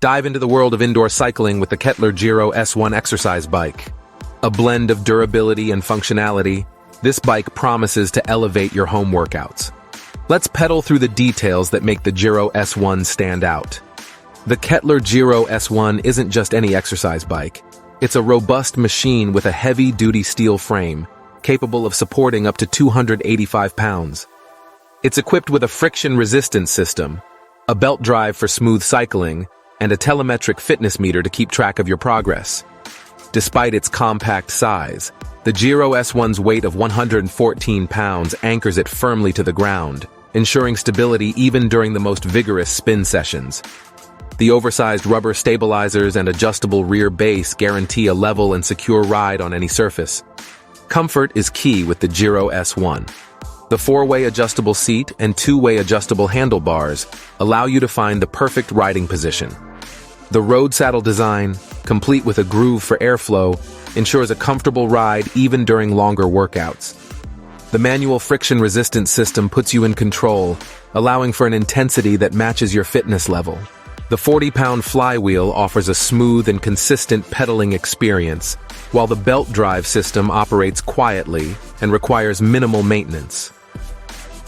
Dive into the world of indoor cycling with the Kettler Giro S1 exercise bike. A blend of durability and functionality, this bike promises to elevate your home workouts. Let's pedal through the details that make the Giro S1 stand out. The Kettler Giro S1 isn't just any exercise bike. It's a robust machine with a heavy-duty steel frame, capable of supporting up to 285 pounds. It's equipped with a friction-resistant system, a belt drive for smooth cycling, and a telemetric fitness meter to keep track of your progress. Despite its compact size, the Giro S1's weight of 114 pounds anchors it firmly to the ground, ensuring stability even during the most vigorous spin sessions. The oversized rubber stabilizers and adjustable rear base guarantee a level and secure ride on any surface. Comfort is key with the Giro S1. The 4-way adjustable seat and 2-way adjustable handlebars allow you to find the perfect riding position. The road saddle design, complete with a groove for airflow, ensures a comfortable ride even during longer workouts. The manual friction-resistant system puts you in control, allowing for an intensity that matches your fitness level. The 40-pound flywheel offers a smooth and consistent pedaling experience, while the belt drive system operates quietly and requires minimal maintenance.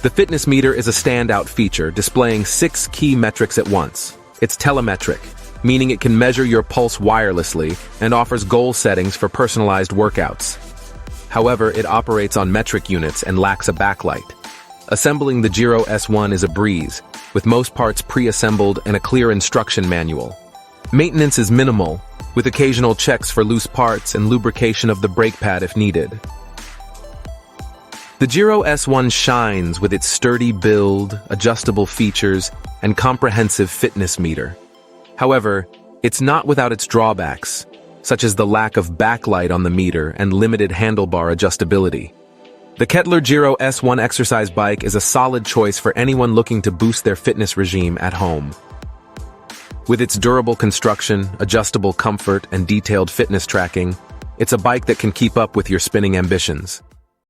The fitness meter is a standout feature, displaying 6 key metrics at once. It's telemetric, meaning it can measure your pulse wirelessly and offers goal settings for personalized workouts. However, it operates on metric units and lacks a backlight. Assembling the Giro S1 is a breeze, with most parts pre-assembled and a clear instruction manual. Maintenance is minimal, with occasional checks for loose parts and lubrication of the brake pad if needed. The Giro S1 shines with its sturdy build, adjustable features, and comprehensive fitness meter. However, it's not without its drawbacks, such as the lack of backlight on the meter and limited handlebar adjustability. The Kettler Giro S1 exercise bike is a solid choice for anyone looking to boost their fitness regime at home. With its durable construction, adjustable comfort, and detailed fitness tracking, it's a bike that can keep up with your spinning ambitions.